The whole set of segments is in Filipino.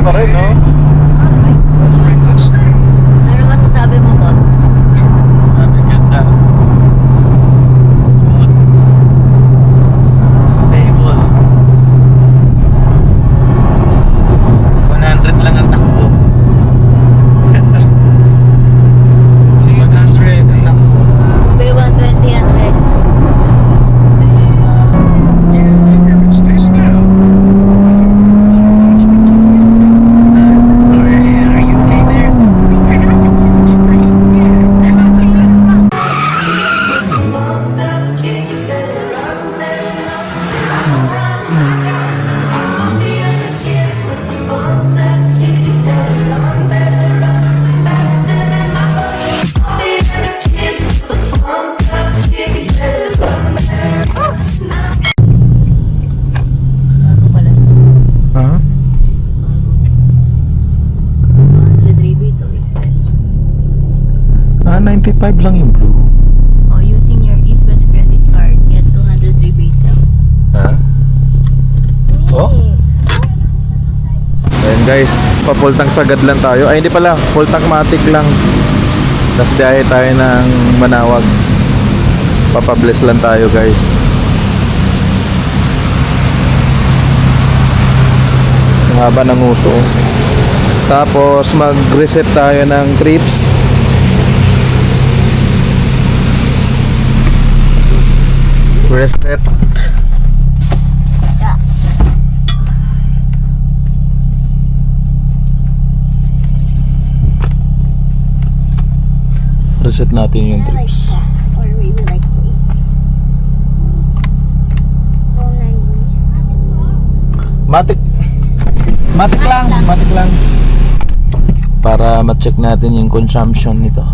pa rin, no? Ano masasabi mo, boss? Ang ganda. Smooth. Stable. 100 lang ang takbo. 100 ang takbo. Bay 120 yan, eh. Bago pala. Ha? 200 rebate o East West. 95 lang yung blue. Oh, using your East West credit card, get 200 rebate daw. Ha? Oh? Ayan guys, papultang sagad lang tayo. Ay hindi pala, pultang matik lang. Tapos biyahe tayo ng Manawag. Papabless lang tayo guys. Ang haba ng uso. Tapos mag-reset tayo ng trips. Reset. Reset natin yung trips. Or maybe like Matik. Matik lang, matik lang. Para ma-check natin yung consumption nito.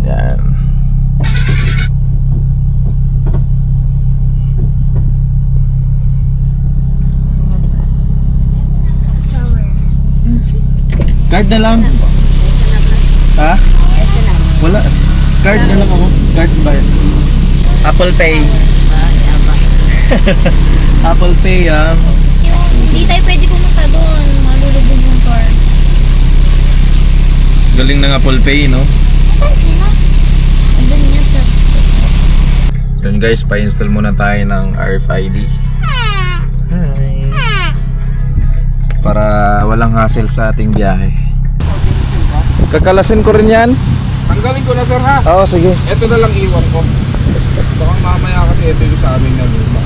Yan. Card na lang. Ha? SNM. Wala. Card na lang ako. Card ba yan? Apple Pay. Apple Pay Hindi tayo pwede pumunta doon. Malulubog yung car. Galing ng Apple Pay, no? Andun niya sa... Yun guys, pa-install muna tayo ng RFID. Hi. Para walang hassle sa ating biyahe. Kakalasin ko rin yan. Tanggalin ko na sir ha. Oo, sige. Ito na lang iwan ko. Baka mamaya kasi ito yung sa amin na luma.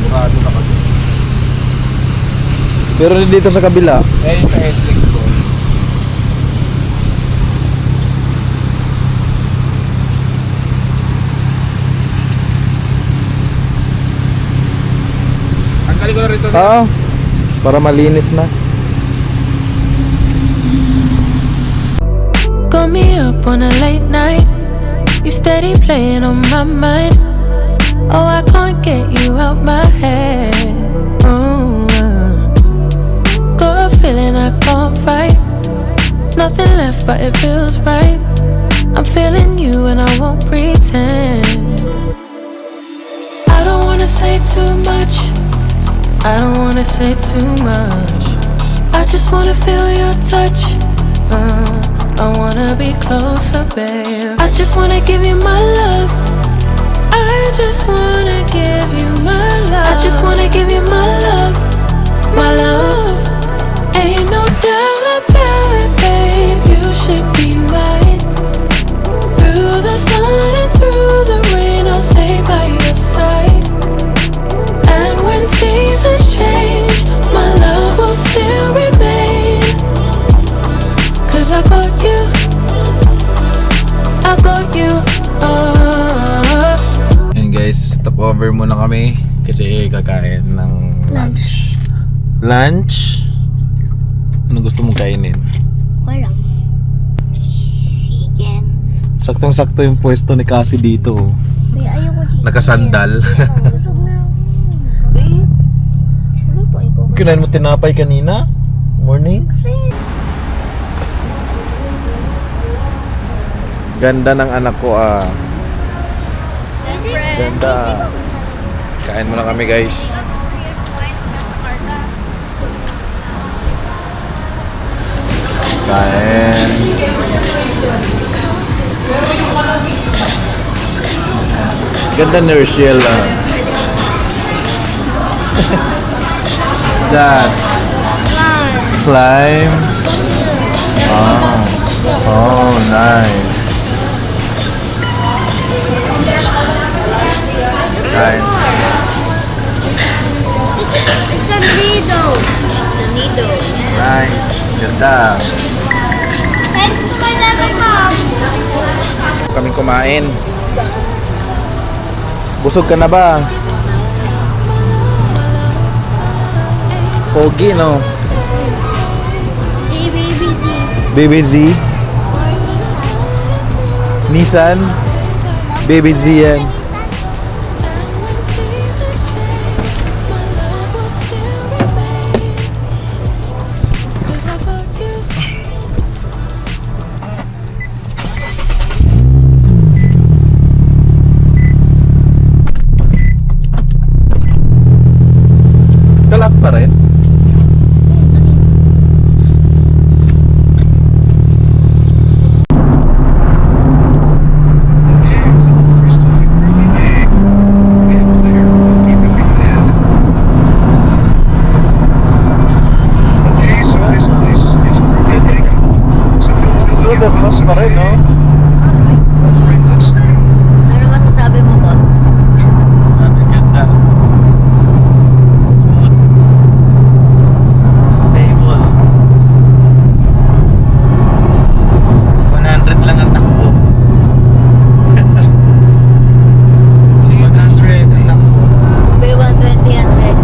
Murado na kasi. Pero dito sa kabila. Eh yung sa S-Link ko. Tanggalin ko na rito sir. Oo. Para malinis na. Got me up on a late night. You steady playing on my mind. Oh, I can't get you out my head. Oh, got a feeling I can't fight. There's nothing left, but it feels right. I'm feeling you and I won't pretend. I don't wanna say too much. I don't wanna say too much. I just wanna feel your touch. I wanna be closer, babe. I just wanna give you my love. I just wanna give you my love. I just wanna give you my love, my love. Ain't no doubt about it, babe. You should be mine. Through the sun and through the rain, I'll stay by your side. And when seasons change, my love will still remain. 'Cause I got you, I got you. Yan guys, stop over muna kami kasi kakain ng lunch. Lunch? Ano gusto mong kainin? Okay lang. Chicken. Saktong-sakto yung pwesto ni Cassie dito. May ayoko chicken. Nakasandal. Busog na ako. Babe. Ano pa ikaw? Kinain mo tinapay kanina? Morning? Kasi... Ganda ng anak ko ah. Siyempre. Ganda. Kain muna kami guys. Kain. Ganda ni Rochelle ah. That slime. Oh, nice. Kain. It's a needle. It's a needle. Nice. Ganda. Thanks to my dad and mom. Kaming kumain. Busog ka na ba? Pogi, no? BBZ. Nissan. BBZ yan. Kalak pa rin. So that's much pa rin, no? Ano masasabi mo, boss? Ang ganda. Smooth. Stable. 100 lang ang takbo. 100 ang takbo. May 120 yan, eh.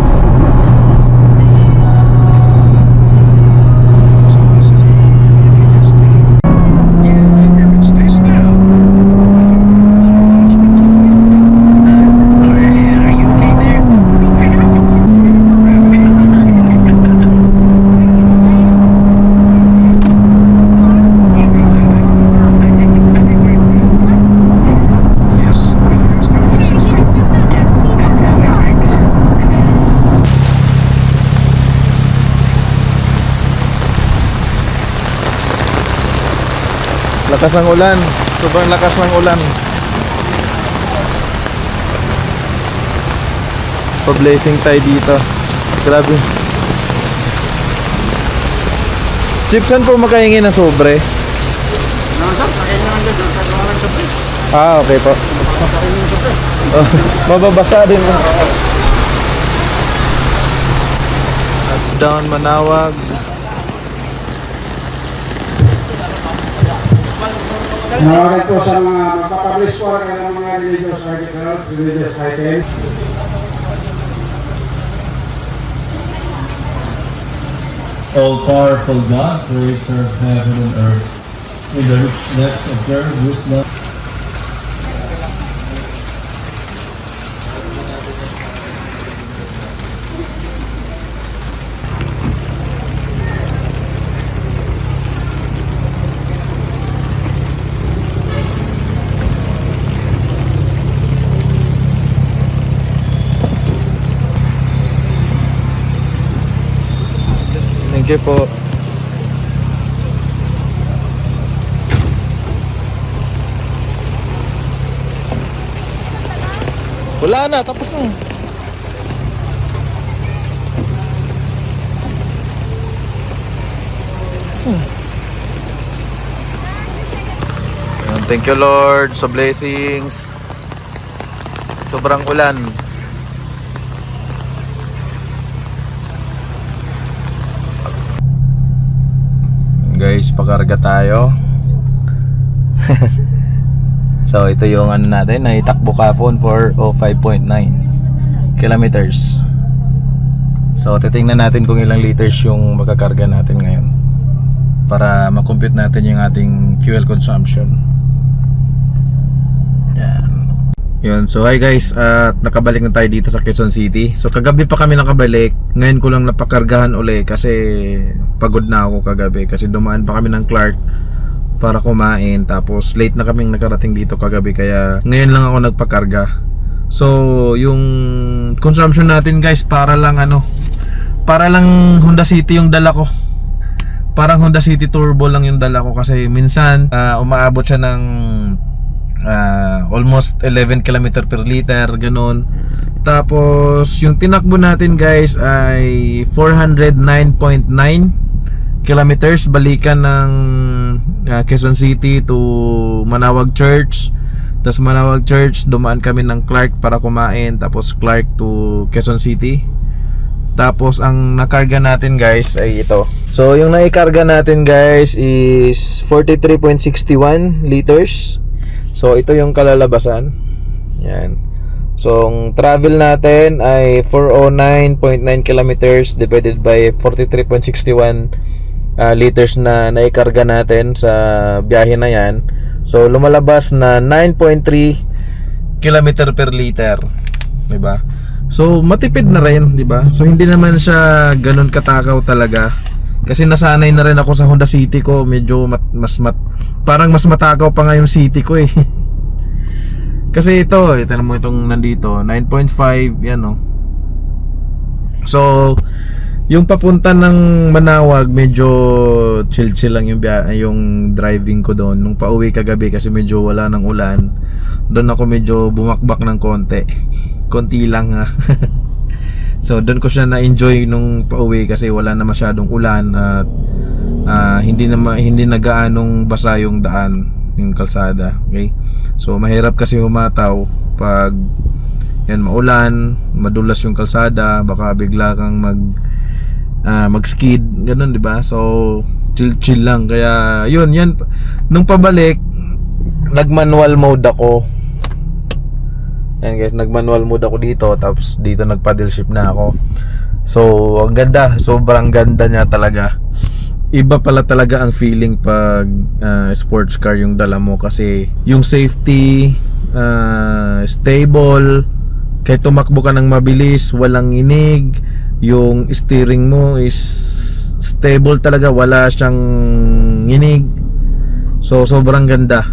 Lakas ng ulan. Sobrang lakas ng ulan. Pa-blessing tayo dito. Grabe. Chip, saan po makahingi ng sobre? Ah, okay po. Oh, mababasa din mo. Down Manawag. Nawagan po sa mga magpapublish po ng mga religious articles, religious items. All-powerful God, creator of heaven and earth, in the rich depths of your wisdom, Thank you po. Wala na, tapos na. Ayan, thank you Lord sa blessings. Sobrang ulan. Guys, pakarga tayo. So ito yung ano natin, naitakbo kapon for 5.9 kilometers. So titingnan natin kung ilang liters yung makakarga natin ngayon para makompute natin yung ating fuel consumption. Yan. Yun, so hi guys, at nakabalik na tayo dito sa Quezon City. So kagabi pa kami nakabalik. Ngayon ko lang napakargahan uli kasi pagod na ako kagabi kasi dumaan pa kami ng Clark para kumain, tapos late na kaming nakarating dito kagabi kaya ngayon lang ako nagpakarga. So yung consumption natin guys, para lang Honda City yung dala ko. parang Honda City Turbo lang yung dala ko kasi minsan umaabot siya ng almost 11 km per liter, ganun. Tapos yung tinakbo natin guys ay 409.9 kilometers, balikan ng Quezon City to Manawag Church. Tapos Manawag Church, dumaan kami ng Clark para kumain. Tapos Clark to Quezon City. Tapos ang nakarga natin guys ay ito. So yung naikarga natin guys is 43.61 liters. So ito yung kalalabasan. Yan. So ang travel natin ay 409.9 kilometers divided by 43.61 liters na naikarga natin sa biyahe na yan. So lumalabas na 9.3 kilometer per liter, 'di ba? So matipid na rin, 'di ba? So hindi naman siya ganun katakaw talaga. Kasi nasanay na rin ako sa Honda City ko, medyo parang mas matakaw pa nga yung City ko eh. Kasi ito, tingnan mo itong nandito, 9.5 yan oh. So yung papunta ng Manawag, medyo chill lang yung driving ko doon. Nung pauwi kagabi kasi medyo wala ng ulan, doon ako medyo bumakbak ng konti lang ha. So doon ko siya na-enjoy nung pauwi kasi wala na masyadong ulan at hindi na gaanong basa yung daan, yung kalsada. Okay? So mahirap kasi humataw pag yan maulan, madulas yung kalsada, baka bigla kang mag-skid, ganun, 'di ba? So chill lang. Kaya yun, yan nung pabalik nag-manual mode ako. Yan guys, nag-manual mode ako dito, tapos dito nag-paddle shift na ako. So ang ganda, sobrang ganda niya talaga. Iba pala talaga ang feeling pag sports car yung dala mo kasi yung safety, stable, kahit tumakbo ka ng mabilis, walang inig. Yung steering mo is stable talaga, wala siyang nginig. So sobrang ganda.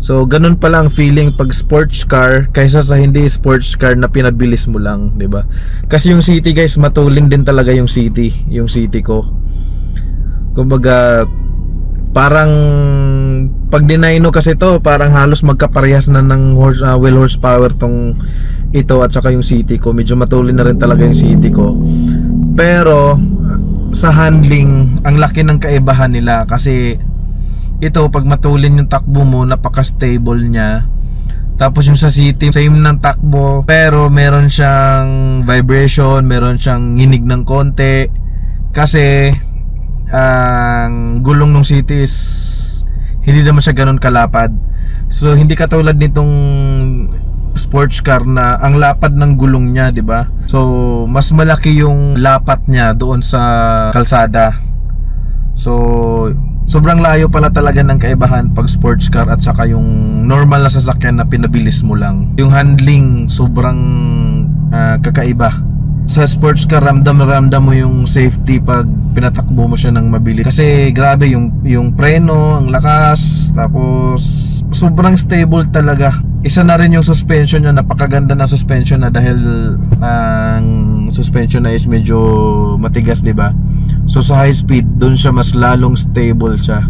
So ganun pala ang feeling pag sports car kaysa sa hindi sports car na pinabilis mo lang, 'di ba? Kasi yung City guys, matulin din talaga yung City ko. Kumbaga parang pag dinino kasi to, parang halos magkaparehas na ng wheel horsepower tong ito at saka yung City ko. Medyo matulin na rin talaga yung City ko. Pero sa handling, ang laki ng kaibahan nila kasi ito pag matulin yung takbo mo, napaka-stable niya. Tapos yung sa City, same ng takbo pero meron siyang vibration, meron siyang nginig ng konti kasi ang gulong ng City is hindi naman siya ganun kalapad. So hindi katulad nitong sports car na ang lapad ng gulong niya, 'di ba? So mas malaki yung lapat niya doon sa kalsada. So sobrang layo pala talaga ng kaibahan pag sports car at saka yung normal na sasakyan na pinabilis mo lang. Yung handling sobrang kakaiba. Sa sports car, ramdam mo yung safety pag pinatakbo mo siya ng mabilis. Kasi grabe yung preno, ang lakas, tapos sobrang stable talaga. Isa na rin yung suspension niya, napakaganda na suspension na dahil ang suspension na is medyo matigas, 'di ba? So sa high speed, doon siya mas lalong stable siya.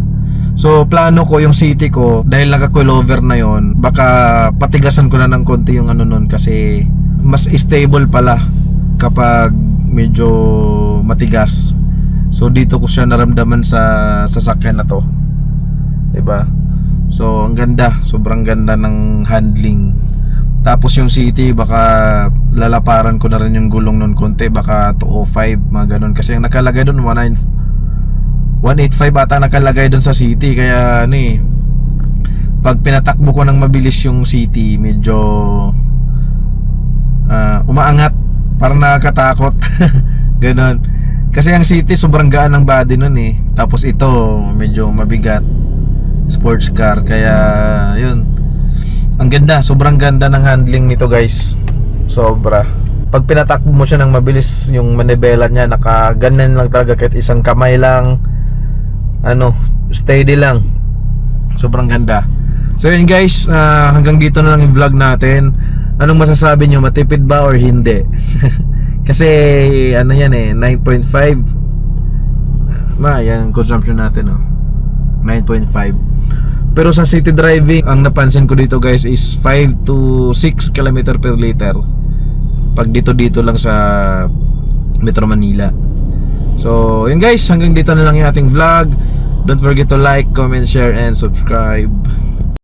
So plano ko yung City ko, dahil naka-coilover na yon, baka patigasan ko na ng konti yung ano nun kasi mas stable pala kapag medyo matigas. So dito ko siya naramdaman sa sasakyan na to, 'di ba? So ang ganda, sobrang ganda ng handling. Tapos yung City, baka lalaparan ko na rin yung gulong nun konti, baka 205, mga ganun. Kasi yung nakalagay dun 185 ata nakalagay dun sa City. Kaya ano eh, pag pinatakbo ko ng mabilis yung City, medyo umaangat, parang nakakatakot. Ganon. Kasi ang City sobrang gaan ng body nun eh. Tapos ito medyo mabigat, sports car. Kaya yun, ang ganda, sobrang ganda ng handling nito guys. Sobra. Pag pinatakbo mo siya ng mabilis, yung manibela niya nakaganan lang talaga, kahit isang kamay lang, ano, steady lang. Sobrang ganda. So yun guys, hanggang dito na lang yung vlog natin. Anong masasabi nyo, matipid ba or hindi? Kasi ano yan eh, 9.5 yan ang consumption natin, 9.5. Pero sa city driving, ang napansin ko dito guys is 5 to 6 km per liter pag dito lang sa Metro Manila. So yun guys, hanggang dito na lang yung ating vlog. Don't forget to like, comment, share, and subscribe.